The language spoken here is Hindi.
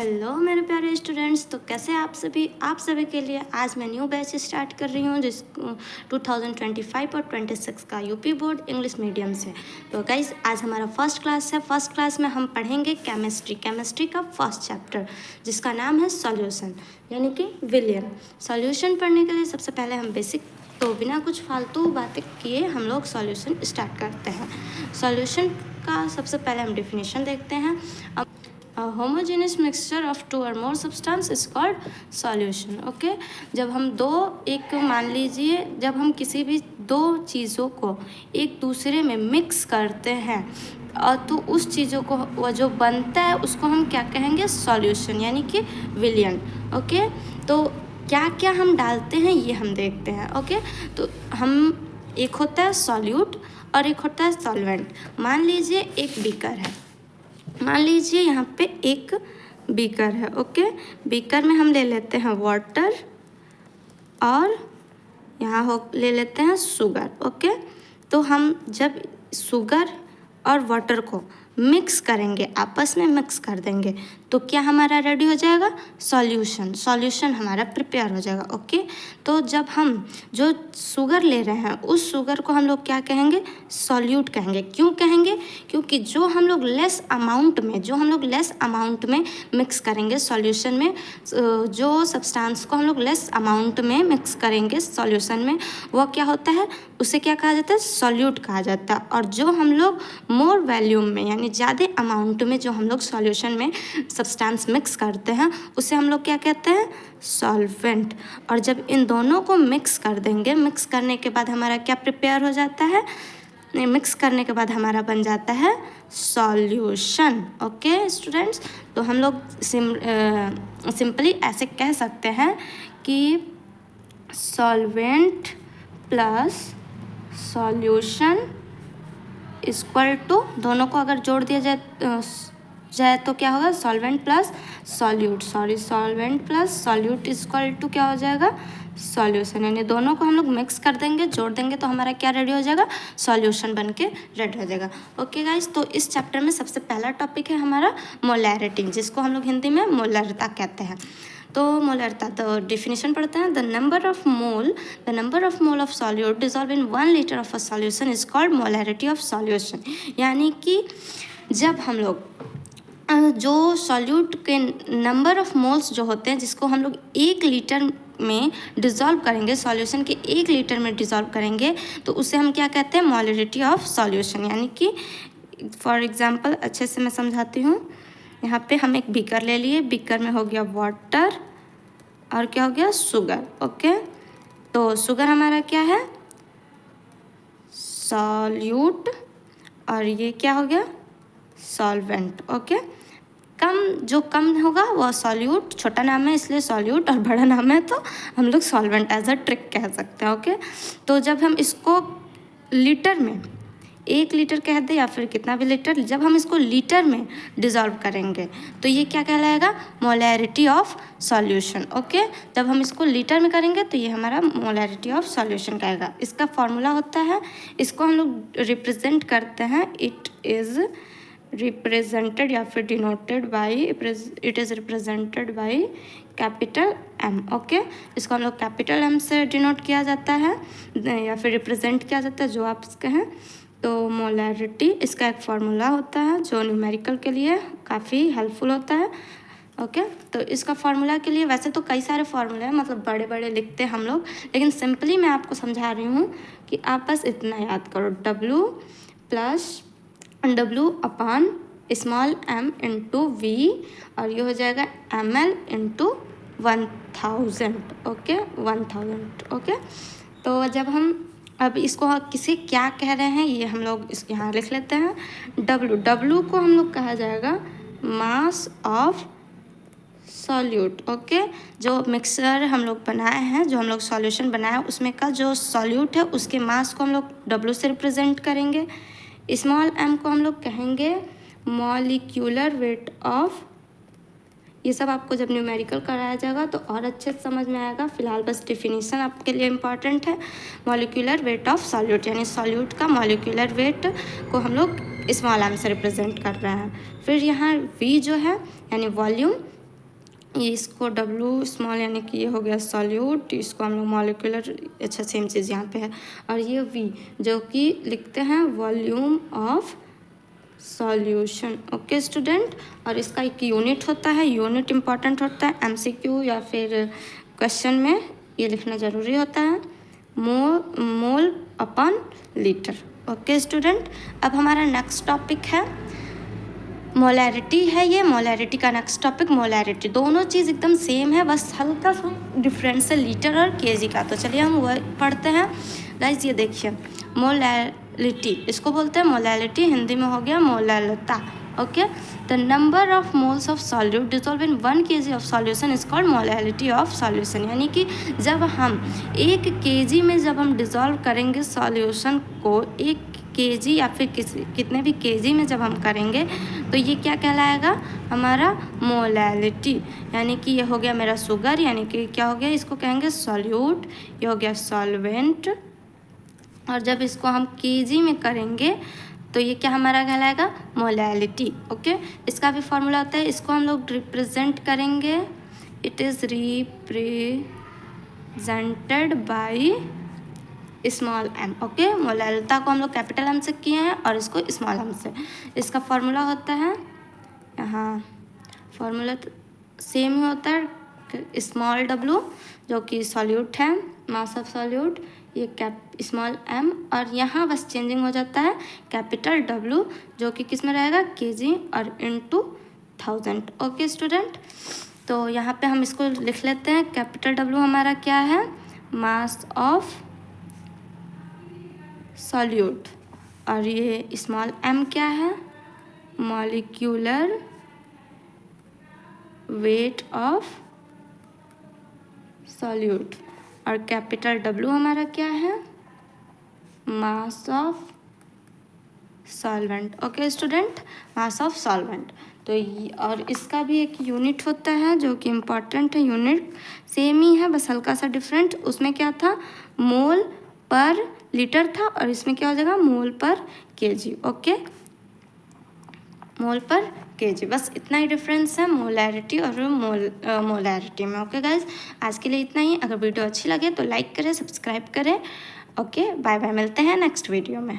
हेलो मेरे प्यारे स्टूडेंट्स, तो कैसे आप सभी के लिए आज मैं न्यू बैच स्टार्ट कर रही हूँ जिस 2025 और 26 का यूपी बोर्ड इंग्लिश मीडियम से। तो गाइस आज हमारा फर्स्ट क्लास है। फर्स्ट क्लास में हम पढ़ेंगे केमिस्ट्री का फर्स्ट चैप्टर जिसका नाम है सॉल्यूशन यानी कि विलियन। सॉल्यूशन पढ़ने के लिए सबसे पहले हम बेसिक तो बिना कुछ फालतू बातें किए हम लोग सॉल्यूशन स्टार्ट करते हैं। सॉल्यूशन का सबसे पहले हम डेफिनेशन देखते हैं। A homogeneous mixture of two or more substance is called solution. Okay, जब हम मान लीजिए जब हम किसी भी दो चीज़ों को एक दूसरे में मिक्स करते हैं और तो उस चीज़ों को वो जो बनता है उसको हम क्या कहेंगे, सॉल्यूशन यानी कि विलियन। ओके, तो क्या क्या हम डालते हैं ये हम देखते हैं। ओके, तो हम एक होता है सॉल्यूट और एक होता है सॉल्वेंट। मान लीजिए एक बीकर है, मान लीजिए यहाँ पे एक बीकर है। ओके, बीकर में हम ले लेते हैं वाटर और यहाँ ले लेते हैं शुगर। ओके, तो हम जब शुगर और वाटर को मिक्स करेंगे, आपस में मिक्स कर देंगे, तो क्या हमारा रेडी हो जाएगा, सॉल्यूशन हमारा प्रिपेयर हो जाएगा। ओके, तो जब हम जो शुगर ले रहे हैं उस शुगर को हम लोग क्या कहेंगे, सॉल्यूट कहेंगे। क्यों कहेंगे, क्योंकि जो हम लोग लेस अमाउंट में मिक्स करेंगे सॉल्यूशन में, जो सब्सटेंस को हम लोग लेस अमाउंट में मिक्स करेंगे सॉल्यूशन में, वो क्या होता है, उसे क्या कहा जाता है, सॉल्यूट कहा जाता है। और जो हम लोग मोर वॉल्यूम में यानी ज़्यादा अमाउंट में जो हम लोग सॉल्यूशन में सब्सटेंस मिक्स करते हैं उसे हम लोग क्या कहते हैं, सॉल्वेंट। और जब इन दोनों को मिक्स कर देंगे, मिक्स करने के बाद हमारा क्या प्रिपेयर हो जाता है, मिक्स करने के बाद हमारा बन जाता है सॉल्यूशन। ओके स्टूडेंट्स, तो हम लोग सिंपली ऐसे कह सकते हैं कि solvent plus solution equal to, दोनों को अगर जोड़ दिया जाए तो क्या होगा, solvent plus solute equal to क्या हो जाएगा, सॉल्यूशन। यानी दोनों को हम लोग मिक्स कर देंगे, जोड़ देंगे तो हमारा क्या रेडी हो जाएगा, सॉल्यूशन बन के रेडी हो जाएगा। ओके गाइस, तो इस चैप्टर में सबसे पहला टॉपिक है हमारा मोलैरिटी, जिसको हम लोग हिंदी में मोलरता कहते हैं। तो मोलरता, तो डेफिनेशन पढ़ते हैं। The number of mole of solute dissolve in 1 litre of a solution is called molarity of solution. यानी कि जब हम लोग जो सॉल्यूट के नंबर ऑफ मोल्स जो होते हैं जिसको हम लोग 1 लीटर में डिज़ोल्व करेंगे, सॉल्यूशन के 1 लीटर में डिज़ोल्व करेंगे, तो उसे हम क्या कहते हैं, मोलैरिटी ऑफ सॉल्यूशन। यानी कि फॉर एग्जांपल अच्छे से मैं समझाती हूँ। यहाँ पे हम एक बीकर ले लिए, बीकर में हो गया वाटर और क्या हो गया, शुगर। ओके, तो शुगर हमारा क्या है, सॉल्यूट, और ये क्या हो गया, सॉल्वेंट। ओके, जो कम होगा वो सॉल्यूट, छोटा नाम है इसलिए सॉल्यूट, और बड़ा नाम है तो हम लोग सॉल्वेंट एज अ ट्रिक कह सकते हैं। ओके, तो जब हम इसको लीटर में 1 लीटर कह दे या फिर कितना भी लीटर, जब हम इसको लीटर में डिज़ोल्व करेंगे तो ये क्या कहलाएगा, मोलैरिटी ऑफ सॉल्यूशन। ओके, जब हम इसको लीटर में करेंगे तो ये हमारा मोलैरिटी ऑफ सॉल्यूशन कहेगा। इसका फॉर्मूला होता है, इसको हम लोग रिप्रेजेंट करते हैं, इट इज़ रिप्रेजेंटेड या फिर denoted by, it is represented by capital M. Okay, इसको हम लोग कैपिटल एम से डिनोट किया जाता है या फिर रिप्रेजेंट किया जाता है, जो आप कहें। तो मोलैरिटी इसका एक फार्मूला होता है जो न्यूमेरिकल के लिए काफ़ी हेल्पफुल होता है। ओके, तो इसका फार्मूला के लिए वैसे तो कई सारे फार्मूले हैं, मतलब बड़े बड़े लिखते हैं हम लोग, लेकिन सिंपली मैं आपको समझा रही हूँ कि आप बस इतना याद करो, W अपान स्मॉल m इंटू V, और ये हो जाएगा ml इंटू 1000। ओके, 1000। ओके, तो जब हम अब इसको किसे क्या कह रहे हैं ये हम लोग इसके यहाँ लिख लेते हैं। W को हम लोग कहा जाएगा मास ऑफ सॉल्यूट। ओके, जो मिक्सर हम लोग बनाए हैं, जो हम लोग सॉल्यूशन बनाए हैं उसमें का जो सॉल्यूट है उसके मास को हम लोग W से रिप्रेजेंट करेंगे। स्मॉल m को हम लोग कहेंगे मॉलिक्यूलर वेट ऑफ, ये सब आपको जब न्यूमेरिकल कराया जाएगा तो और अच्छे से समझ में आएगा, फिलहाल बस डेफिनेशन आपके लिए इम्पॉर्टेंट है। मॉलिक्यूलर वेट ऑफ सॉल्यूट यानी सॉल्यूट का मॉलिक्यूलर वेट को हम लोग स्मॉल m से रिप्रेजेंट कर रहे हैं। फिर यहाँ V जो है यानी वॉल्यूम, ये इसको W स्मॉल यानी कि ये हो गया सॉल्यूट, इसको हम लोग मॉलिक्यूलर, अच्छा सेम चीज़ यहाँ पे है। और ये V जो कि लिखते हैं volume of solution. Okay student, और इसका एक यूनिट होता है, यूनिट इम्पॉर्टेंट होता है, MCQ या फिर क्वेश्चन में ये लिखना ज़रूरी होता है, mole upon litre. Okay student, अब हमारा नेक्स्ट टॉपिक है मोलैरिटी है। ये मोलैरिटी का नेक्स्ट टॉपिक मोलैरिटी, दोनों चीज़ एकदम सेम है, बस हल्का सा डिफरेंस है लीटर और केजी का। तो चलिए हम वह पढ़ते हैं गाइस। ये देखिए मोलैरिटी, इसको बोलते हैं मोलैरिटी, हिंदी में हो गया मोलैलता। Okay, the number of moles of solute dissolve in 1 kg of solution is called molality of solution. यानी कि जब हम 1 kg में जब हम डिजोल्व करेंगे सॉल्यूशन को 1 kg या फिर कितने भी kg में जब हम करेंगे तो ये क्या कहलाएगा, हमारा मोलैलिटी। यानी कि ये हो गया मेरा शुगर, यानी कि क्या हो गया, इसको कहेंगे सॉल्यूट, ये हो गया सॉल्वेंट। और जब इसको हम kg में करेंगे तो ये क्या हमारा कहलाएगा, मोलैलिटी। ओके, इसका भी फॉर्मूला होता है, इसको हम लोग रिप्रेजेंट करेंगे, it is represented by small m। Okay, मोलैलिता को हम लोग कैपिटल M से किए हैं और इसको स्मॉल m से। इसका फॉर्मूला होता है, यहाँ फॉर्मूला सेम ही होता है, स्मॉल w जो कि सॉल्यूट है, मास ऑफ सॉल्यूट, ये स्मॉल m, और यहाँ बस चेंजिंग हो जाता है कैपिटल W जो कि किस में रहेगा, kg और इनटू 1000। ओके स्टूडेंट, तो यहाँ पे हम इसको लिख लेते हैं, कैपिटल W हमारा क्या है, मास ऑफ सॉल्यूट, और ये स्मॉल m क्या है, मॉलिक्यूलर वेट ऑफ सॉल्यूट, और कैपिटल W हमारा क्या है, mass of solvent. Okay student, mass of solvent. तो और इसका भी एक यूनिट होता है जो कि इम्पॉर्टेंट है, यूनिट सेम ही है बस हल्का सा डिफरेंट, उसमें क्या था, मोल पर लीटर था, और इसमें क्या हो जाएगा, मोल पर केजी। ओके, मोल पर केजी, बस इतना ही डिफरेंस है मोलैरिटी और मोलैरिटी में। ओके गाइज, आज के लिए इतना ही। अगर वीडियो अच्छी लगे तो लाइक करें, सब्सक्राइब करें। ओके, बाय बाय, मिलते हैं नेक्स्ट वीडियो में।